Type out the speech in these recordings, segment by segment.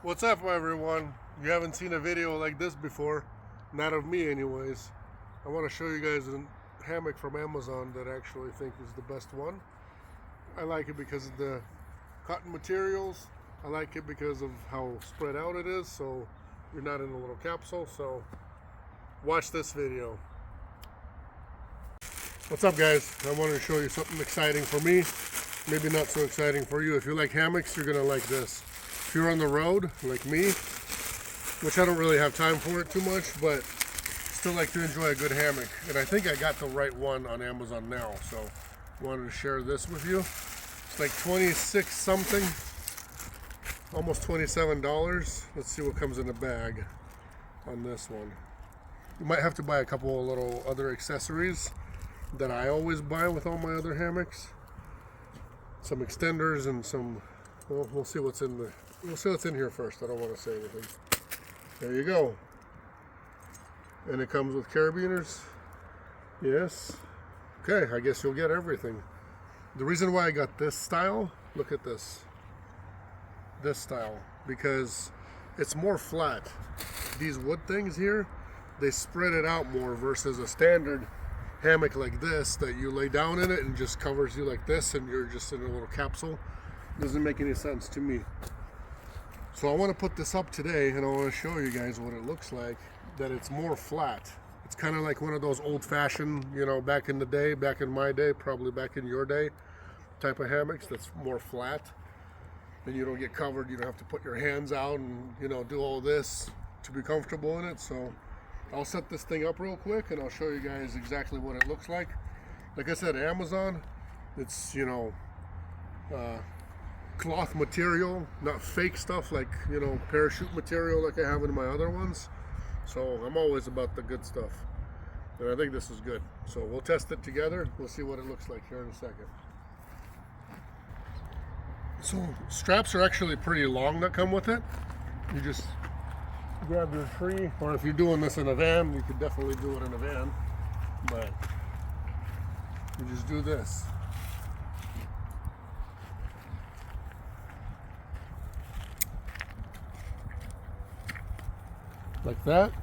What's up, everyone? You haven't seen a video like this before, not of me anyways. I want to show you guys a hammock from Amazon that I actually think is the best one. I like it because of the cotton materials. I like it because of how spread out it is, so you're not in a little capsule. So watch this video. What's up, guys? I wanted to show you something exciting for me, maybe not so exciting for you. If you like hammocks, you're gonna like this. If you're on the road like me, which I don't really have time for it too much, but still like to enjoy a good hammock, and I think I got the right one on Amazon now, so wanted to share this with you. It's like 26 something, almost $27. Let's see what comes in the bag on this one. You might have to buy a couple of little other accessories that I always buy with all my other hammocks, some extenders and some, well, we'll see what's in here first. I don't want to say anything. There you go. And it comes with carabiners. Yes. Okay, I guess you'll get everything. The reason why I got this style, look at this. This style, because it's more flat. These wood things here, they spread it out more versus a standard hammock like this that you lay down in it and just covers you like this and you're just in a little capsule. Doesn't make any sense to me. So I want to put this up today and I want to show you guys what it looks like, that it's more flat. It's kind of like one of those old-fashioned, you know, back in the day, back in my day, probably back in your day, type of hammocks that's more flat. And you don't get covered, you don't have to put your hands out and, you know, do all this to be comfortable in it. So I'll set this thing up real quick and I'll show you guys exactly what it looks like. Like I said, Amazon, it's, you know, cloth material, not fake stuff like, you know, parachute material like I have in my other ones. So I'm always about the good stuff, and I think this is good. So we'll test it together. We'll see what it looks like here in a second. So straps are actually pretty long that come with it. You just grab your tree, or if you're doing this in a van, you could definitely do it in a van, but you just do this. Like that.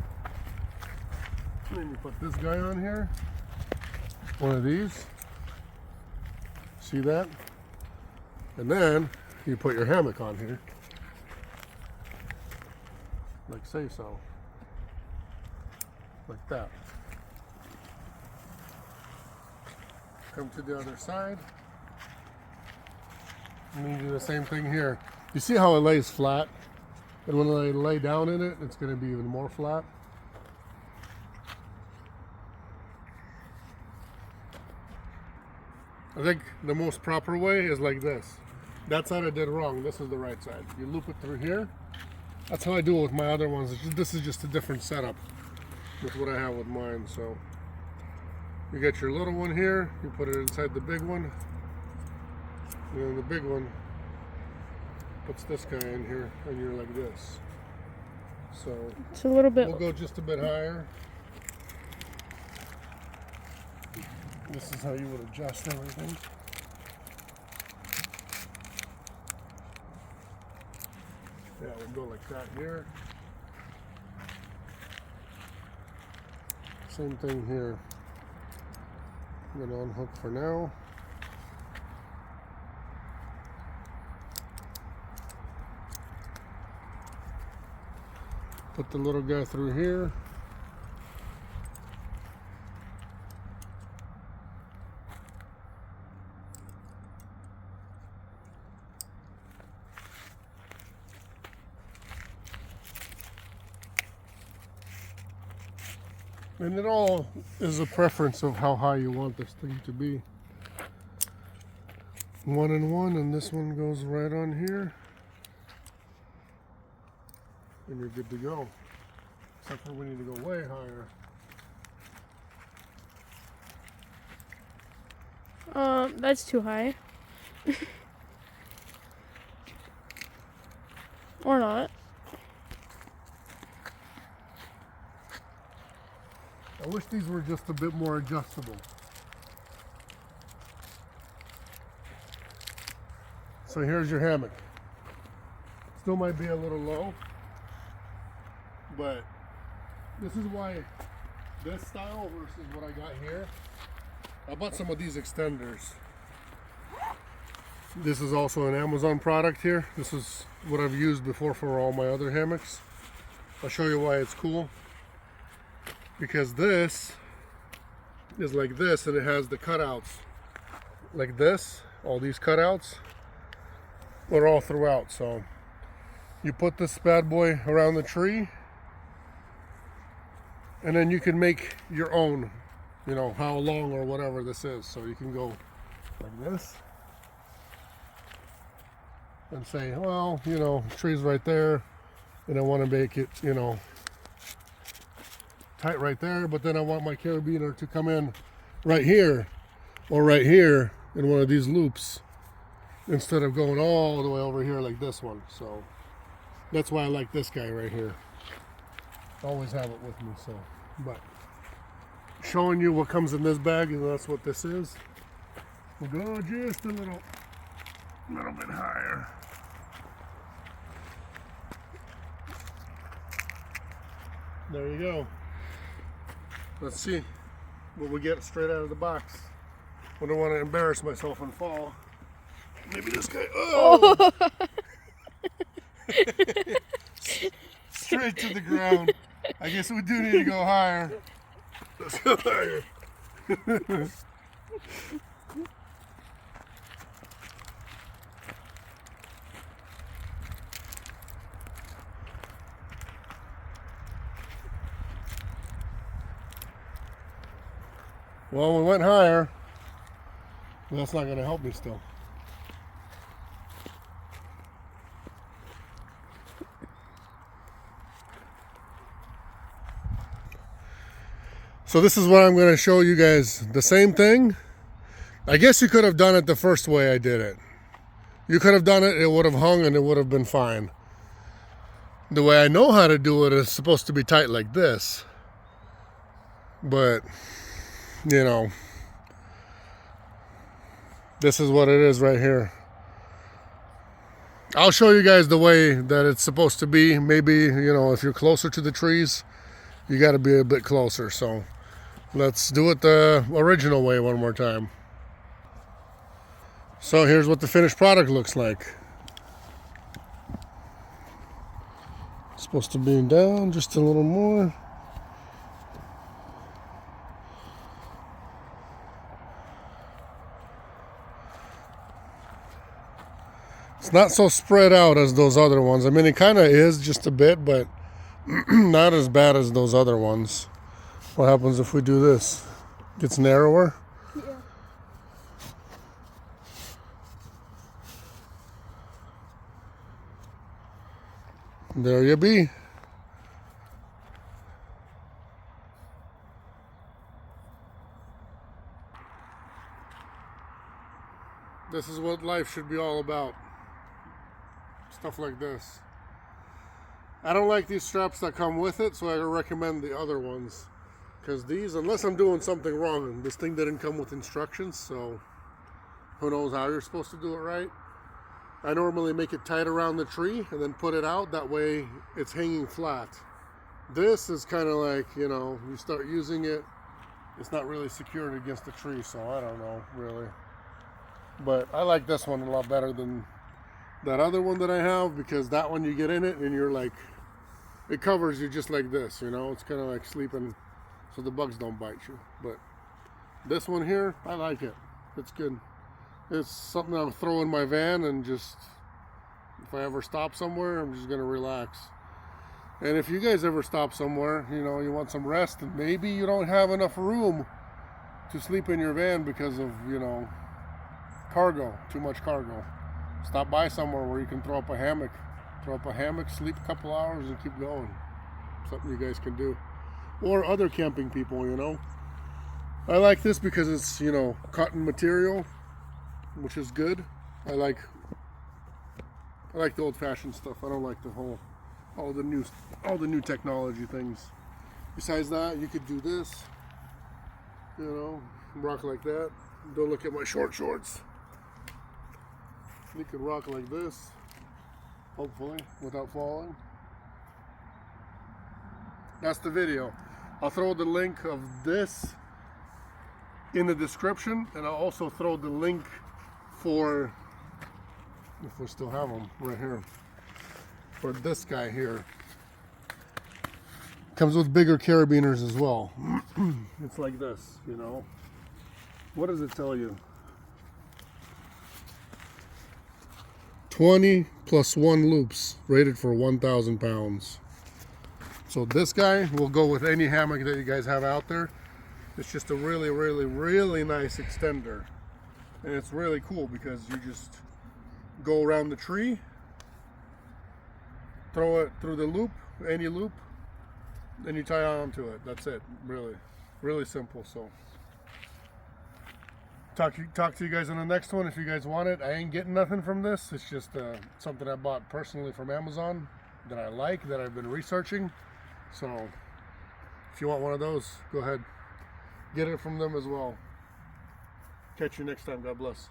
And then you put this guy on here, one of these, see that? And then you put your hammock on here, like say so, like that. Come to the other side, and you do the same thing here. You see how it lays flat? And when I lay down in it, it's going to be even more flat. I think the most proper way is like this. That side I did wrong. This is the right side. You loop it through here. That's how I do it with my other ones. This is just a different setup with what I have with mine. So you get your little one here. You put it inside the big one. And then the big one puts this guy in here, and you're like this. So it's a little bit. We'll go just a bit higher. This is how you would adjust everything. Yeah, we'll go like that here. Same thing here. I'm gonna unhook for now. Put the little guy through here. And it all is a preference of how high you want this thing to be. One and one, and this one goes right on here. And you're good to go. Except for we need to go way higher. That's too high. Or not. I wish these were just a bit more adjustable. So here's your hammock. Still might be a little low, but this is why this style versus what I got here. I bought some of these extenders. This is also an Amazon product here. This is what I've used before for all my other hammocks. I'll show you why it's cool. Because this is like this, and it has the cutouts like this. All these cutouts are all throughout. So you put this bad boy around the tree, and then you can make your own, you know, how long or whatever this is. So you can go like this and say, well, you know, the tree's right there, and I want to make it, you know, tight right there, but then I want my carabiner to come in right here or right here in one of these loops instead of going all the way over here like this one. So that's why I like this guy right here. Always have it with me. So, but showing you what comes in this bag, and that's what this is. We'll go just a little bit higher. There you go. Let's see what we get straight out of the box. I don't want to embarrass myself and fall. Maybe this guy. Oh! Straight to the ground. I guess we do need to go higher. Let's go higher. Well, we went higher, but that's not going to help me still. So this is what I'm going to show you guys. The same thing. I guess you could have done it the first way I did it. You could have done it, it would have hung and it would have been fine. The way I know how to do it is supposed to be tight like this. But you know, this is what it is right here. I'll show you guys the way that it's supposed to be. Maybe, you know, if you're closer to the trees, you got to be a bit closer. So let's do it the original way one more time. So here's what the finished product looks like. It's supposed to be down just a little more. It's not so spread out as those other ones. I mean, it kind of is just a bit, but not as bad as those other ones. What happens if we do this? It gets narrower? Yeah. There you be. This is what life should be all about. Stuff like this. I don't like these straps that come with it, so I recommend the other ones. Because these, unless I'm doing something wrong, and this thing didn't come with instructions, so who knows how you're supposed to do it right. I normally make it tight around the tree and then put it out. That way it's hanging flat. This is kind of like, you know, you start using it, it's not really secured against the tree, so I don't know, really. But I like this one a lot better than that other one that I have, because that one you get in it and you're like, it covers you just like this, you know. It's kind of like sleeping so the bugs don't bite you. But this one here, I like it. It's good. It's something I'll throw in my van, and just if I ever stop somewhere, I'm just gonna relax. And if you guys ever stop somewhere, you know, you want some rest, and maybe you don't have enough room to sleep in your van because of, you know, cargo, too much cargo. Stop by somewhere where you can throw up a hammock. Throw up a hammock, sleep a couple hours, and keep going. Something you guys can do. Or other camping people, you know. I like this because it's, you know, cotton material, which is good. I like the old-fashioned stuff. I don't like the whole, all the new technology things. Besides that, you could do this, you know, rock like that. Don't look at my short shorts. You could rock like this. hopefully, without falling. That's the video. I'll throw the link of this in the description, and I'll also throw the link for, if we still have them, right here, for this guy here. Comes with bigger carabiners as well. It's like this, you know. What does it tell you? 20 plus 1 loops, rated for 1,000 pounds. So this guy will go with any hammock that you guys have out there. It's just a really, really, really nice extender. And it's really cool because you just go around the tree, throw it through the loop, any loop, then you tie on to it. That's it. Really, really simple. So talk to you guys on the next one if you guys want it. I ain't getting nothing from this. It's just something I bought personally from Amazon that I like, that I've been researching. So if you want one of those, go ahead, get it from them as well. Catch you next time. God bless.